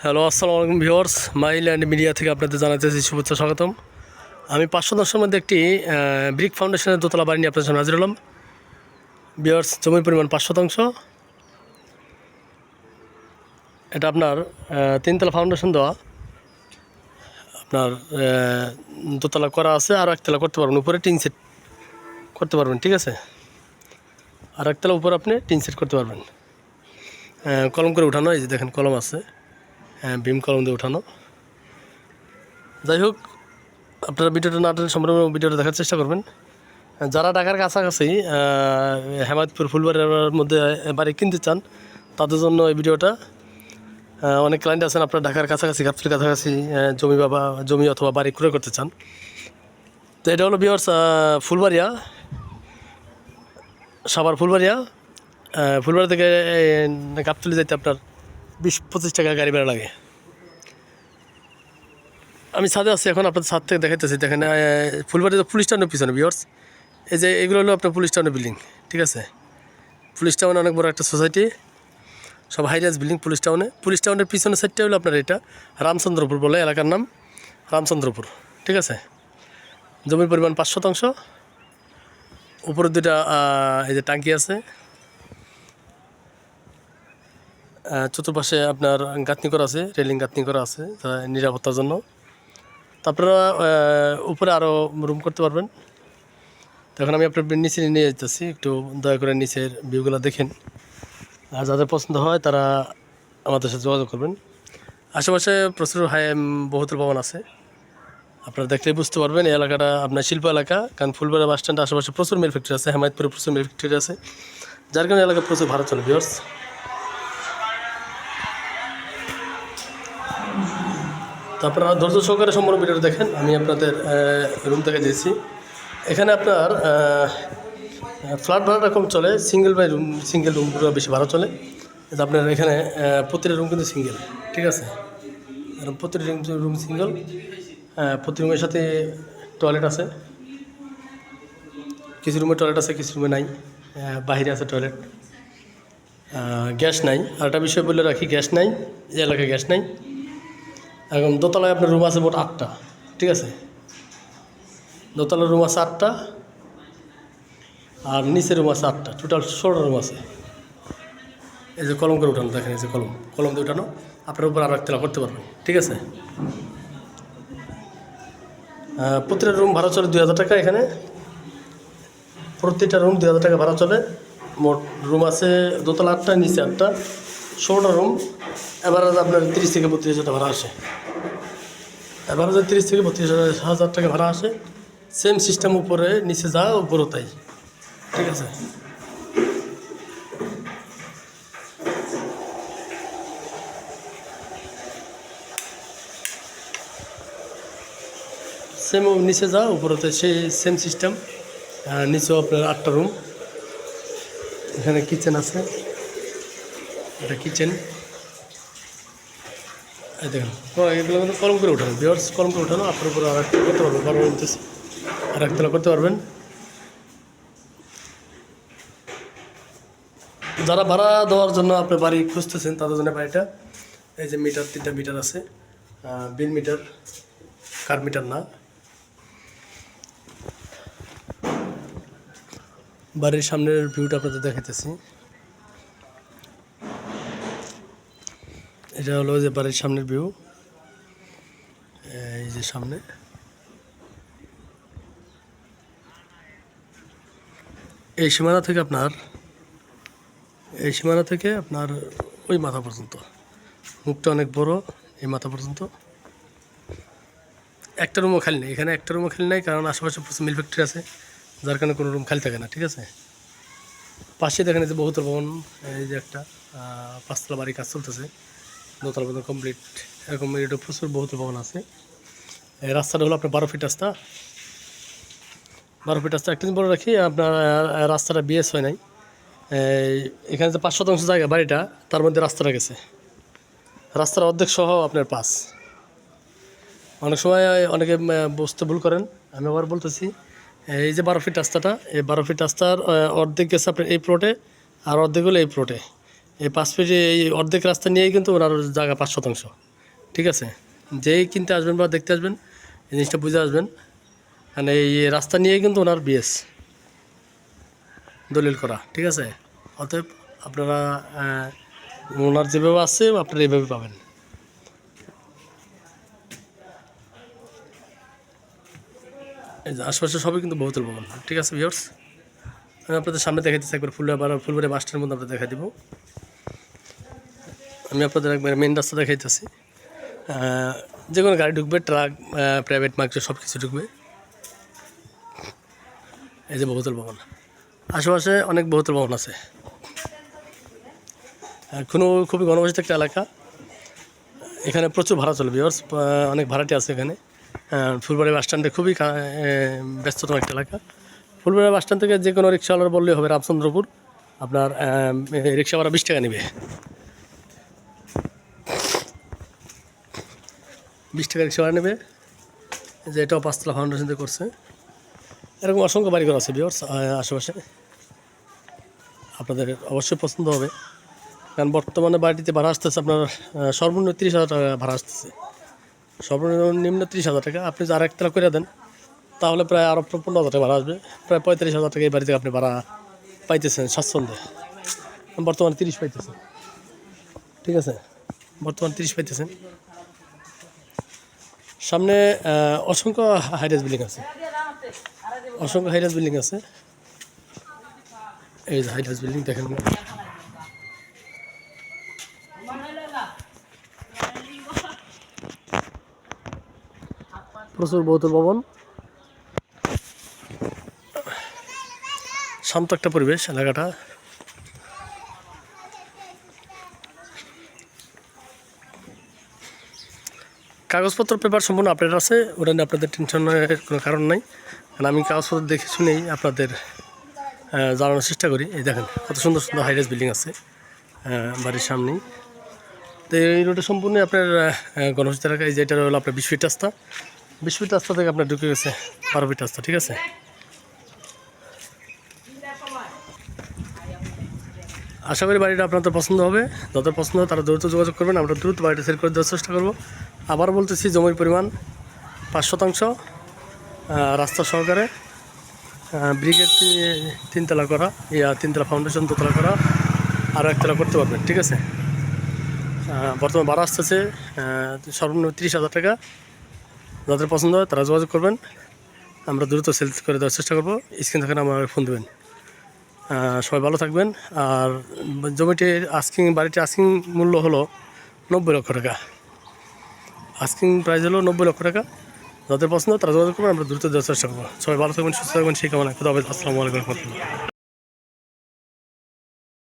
Hello, আসসালামু আলাইকুম viewers. Mile and media থেকে আপনাদের জানাতেছি শুভেচ্ছা স্বাগতম। আমি 510-এর মধ্যে একটি ব্রিক ফাউন্ডেশনের দোতলা বাড়ি নিয়ে আপনাদের সামনে হাজির হলাম। ভিউয়ার্স, জমির পরিমাণ 5 শতাংশ। এটা আপনার 3তলা ফাউন্ডেশন দেওয়া, আপনার দোতলা করা আছে, আর একতলা করতে পারবেন, উপরে টিন সেট করতে পারবেন, ঠিক আছে। আর একতলা উপরে আপনি টিন সেট করতে পারবেন। কলম করে উঠানো, এই যে দেখেন কলম আছে, বিম কলম দিয়ে উঠানো। যাই হোক, আপনারা ভিডিওটা না টেনে সম্পূর্ণ ভিডিওটা দেখার চেষ্টা করবেন। যারা ঢাকার কাছাকাছি হেমায়তপুর ফুলবাড়ির মধ্যে বাড়ি কিনতে চান, তাদের জন্য এই ভিডিওটা। অনেক ক্লায়েন্ট আছেন আপনারা ঢাকার কাছাকাছি, গাবতলীর কাছাকাছি জমি অথবা বাড়ি ক্রয় করতে চান। তো এটা হলো ভিউয়ার্স ফুলবাড়িয়া, সাভার ফুলবাড়িয়া। ফুলবাড়ি থেকে গাবতলী যাইতে আপনার 20-25 টাকা গাড়ি ভাড়া লাগে। আমি ছাদে আছি এখন, আপনাদের ছাদ থেকে দেখাইতেছি। দেখেন ফুলবাড়ি পুলিশ টাউনের পিছনে ভিউয়ার্স, এই যে এগুলো হলো আপনার পুলিশ টাউনের বিল্ডিং, ঠিক আছে। পুলিশ টাউনে অনেক বড় একটা সোসাইটি, সব হাইরাইজ বিল্ডিং পুলিশ টাউনের পিছনের সাইডটা হলো আপনার এটা রামচন্দ্রপুর বলে এলাকার নাম, রামচন্দ্রপুর, ঠিক আছে। জমির পরিমাণ 5 শতাংশ। উপরে দুটা এই যে টাঙ্কি আছে, চতুর্পাশে আপনার গাঁথনি করা আছে, রেলিং গাঁথনি করা আছে নিরাপত্তার জন্য। তারপরে উপরে আরও রুম করতে পারবেন। তখন আমি আপনার নিচে নিয়ে যেতেছি, একটু দয়া করে নিচের ভিউগুলো দেখেন। আর যাদের পছন্দ হয় তারা আমাদের সাথে যোগাযোগ করবেন। আশেপাশে প্রচুর বহুতল ভবন আছে, আপনারা দেখলেই বুঝতে পারবেন এই এলাকাটা আপনার শিল্প এলাকা। কারণ ফুলবাড়ি বাস স্ট্যান্ডের আশেপাশে প্রচুর মিল ফ্যাক্টরি আছে, হেমায়তপুরে প্রচুর মিল ফ্যাক্টরি আছে, যার কারণে এলাকায় প্রচুর ভাড়া চলে ভিউয়ার্স। তো আপনারা ধৈর্য সহকারে সম্পূর্ণ ভিডিওটা দেখেন। আমি আপনাদের রুম থেকে দিয়েছি। এখানে আপনার ফ্ল্যাট ভাড়াটা কম চলে, সিঙ্গেল রুমগুলো বেশি ভাড়া চলে। আপনার এখানে প্রতিটা রুম কিন্তু সিঙ্গেল, ঠিক আছে। প্রতিটা রুম সিঙ্গেল, প্রতি রুমের সাথে টয়লেট আছে। কিছু রুমে টয়লেট আছে, কিছু রুমে নাই, বাহিরে আছে টয়লেট। গ্যাস নাই, আর একটা বিষয় বলে রাখি, গ্যাস নাই, এই এলাকায় গ্যাস নাই। এখন দোতলায় আপনার রুম আছে মোট 8টা, ঠিক আছে। দোতলার রুম আছে 8টা, আর নিচের রুম আছে 8টা, টোটাল 16টা রুম আছে। এই যে কলম করে উঠানো, দেখেন এই যে কলম দিয়ে উঠানো, আপনার উপর আরও একতলা করতে পারবেন, ঠিক আছে। প্রতিটা রুম ভাড়া চলে 2000 টাকা। এখানে প্রতিটা রুম 2000 টাকা ভাড়া চলে। মোট রুম আছে দোতলা 8টা, নিচে 8টা, 16টা রুম। এভারেজ আপনার 30 থেকে 32 হাজার টাকা ভাড়া আসে। এভারেজে 30 থেকে 32 হাজার টাকা ভাড়া আসে। সেম সিস্টেম, উপরে নিচে যা উপরও তাই, ঠিক আছে। সেম নিচে যা উপরতে সেই সেম সিস্টেম। নিচেও আপনার 8টা রুম। এখানে কিচেন আছে, এটা কিচেন। এই দেখেন এগুলো কিন্তু কলম করে উঠানো ভিউয়ার্স, কলম করে উঠানো। আপনার উপরে আর একটা করতে পারবেন, বড় বলতেছি, আর একতলা করতে পারবেন। যারা ভাড়া দেওয়ার জন্য আপনি বাড়ি খুঁজতেছেন তাদের জন্য বাড়িটা। এই যে মিটার, 3টা মিটার আছে, বিল মিটার, কার মিটার না। বাড়ির সামনের ভিউটা আপনাদের দেখাইতেছি। এটা হলো যে বাড়ির সামনের ভিউ, এই যে সামনে। এই সীমানা থেকে ওই মাথা পর্যন্ত, মুখটা অনেক বড়, এই মাথা পর্যন্ত। একটা রুমও খালি নেই এখানে, একটা রুমও খালি নেই, কারণ আশেপাশে প্রচুর মিল ফ্যাক্টরি আছে, যার কারণে কোনো রুম খালি থাকে না, ঠিক আছে। পাশে দেখেন যে বহুতল ভবন, এই যে একটা 5তলা বাড়ি কাজ চলতেছে, দোতলা পর্যন্ত কমপ্লিট। এরকম এটা প্রচুর বহুতল ভবন আছে। এই রাস্তাটা হলো আপনার 12 ফিট রাস্তা, 12 ফিট রাস্তা। একটা দিন বলে রাখি, আপনার রাস্তাটা বিএস হয় নাই। এখানে যে 5 শতাংশ জায়গা বাড়িটা, তার মধ্যে রাস্তাটা গেছে, রাস্তার অর্ধেক সহ আপনার 5। অনেক সময় অনেকে বুঝতে ভুল করেন, আমি আবার বলতেছি। এই যে 12 ফিট রাস্তাটা, এই 12 ফিট রাস্তার অর্ধেক গেছে আপনার এই প্লটে, আর অর্ধেক হলো এই প্লটে। এই 5 ফিটে এই অর্ধেক রাস্তা নিয়েই কিন্তু ওনার জায়গা 5 শতাংশ। ঠিক আছে, যেই কিনতে আসবেন বা দেখতে আসবেন এই জিনিসটা বুঝে আসবেন, মানে এই রাস্তা নিয়েই কিন্তু ওনার বিএস দলিল করা। ঠিক আছে, অতএব আপনারা ওনার যেভাবে আসছে আপনারা এইভাবে পাবেন। এই যে আশপাশে সবই কিন্তু বহুতল ভবন। ঠিক আছে ভিউয়ার্স, আমি আপনাদের সামনে দেখাইতেছি একবার ফুলবাড়ি বাস স্ট্যান্ডের মধ্যে আপনাদের দেখা দিব। আমি আপনাদের একবার মেন রাস্তা দেখাইতেছি। যে কোনো গাড়ি ঢুকবে, ট্রাক, প্রাইভেট মার্কেট সব কিছু ঢুকবে। এই যে বহুতল ভবন, আশেপাশে অনেক বহুতল ভবন আছে। খুবই ঘনবসতিত একটা এলাকা। এখানে প্রচুর ভাড়া চলে ভিউয়ার্স, অনেক ভাড়াটি আছে এখানে। ফুলবাড়ি বাস স্ট্যান্ডে খুবই ব্যস্ততম একটা এলাকা। ফুলবাড়ি বাস স্ট্যান্ড থেকে যে কোনো রিক্সাওয়ালার বললেই হবে রামচন্দ্রপুর, আপনার রিক্সা ভাড়া 20 টাকা নেবে। 20 টাকা রিক্সা ভাড়া নেবে। যে এটাও 5 তলা ফাউন্ডেশন দিয়ে করছে। এরকম অসংখ্য বাড়িঘর আছে ভিউয়ার্স আশেপাশে, আপনাদের অবশ্যই পছন্দ হবে। কারণ বর্তমানে বাড়িতে ভাড়া আসতেছে আপনার সর্বনিম্ন 30,000 টাকা ভাড়া আসতেছে, সর্বনিম্ন 30,000 টাকা। আপনি যদি আর একতলা করে দেন তাহলে প্রায় আরও 15,000 টাকা ভাড়া আসবে, প্রায় 35,000 টাকা এই বাড়ি থেকে আপনি ভাড়া পাইতেছেন স্বাচ্ছন্দ্যে। বর্তমানে 30 পাইতেছেন। ঠিক আছে, বর্তমানে 30 পাইতেছেন। সামনে অসংখ্য হাইরাইজ বিল্ডিং আছে, অসংখ্য হাইরাইজ বিল্ডিং আছে। এই যে হাইরাইজ বিল্ডিং দেখেন, প্রচুর বহুতল ভবন, শান্ত একটা পরিবেশ এলাকাটা। কাগজপত্র পেপার সম্পূর্ণ আপডেট আছে, ওটা নিয়ে আপনাদের টেনশনের কোনো কারণ নাই। কারণ আমি কাগজপত্র দেখে শুনেই আপনাদের জানানোর চেষ্টা করি। এই দেখেন কত সুন্দর সুন্দর হাইরাইজ বিল্ডিং আছে বাড়ির সামনেই। তো এই রোডে সম্পূর্ণ আপনার গণবসতি এলাকায়, যেটা হলো আপনার 20 ফিট রাস্তা। 20 ফিট রাস্তা থেকে আপনার ঢুকে গেছে 12 ফিট রাস্তা। ঠিক আছে, আশা করি বাড়িটা আপনাদের পছন্দ হবে। যাদের পছন্দ হবে তারা দ্রুত যোগাযোগ করবেন, আমরা দ্রুত বাড়িটা সেল করে দেওয়ার চেষ্টা করব। আবার বলতেছি, জমির পরিমাণ 5 শতাংশ, রাস্তা সহকারে, ব্রিগেড 3 তলা করা, 3 তলা ফাউন্ডেশন 2 তলা করা, আরও 1 তলা করতে পারবেন। ঠিক আছে, বর্তমানে ভাড়া আসতেছে সর্বনিম্ন 30,000 টাকা। যাদের পছন্দ হয় তারা যোগাযোগ করবেন, আমরা দ্রুত সেল করে দেওয়ার চেষ্টা করব। স্ক্রিন থেকে আমার ফোন দেবেন। সবাই ভালো থাকবেন। আর জমিটির বাড়িটির আস্কিং মূল্য হলো 90 লক্ষ টাকা। আস্কিং প্রাইস হলো 90 লক্ষ টাকা। যাদের পছন্দ তারা যোগাযোগ করবেন, আমরা দ্রুত দেওয়ার চেষ্টা করবো। সবাই ভালো থাকবেন, সুস্থ থাকবেন, সেই কামনা। খুদা হাফেজ। আসসালামু আলাইকুম রহমতুল্লাহ।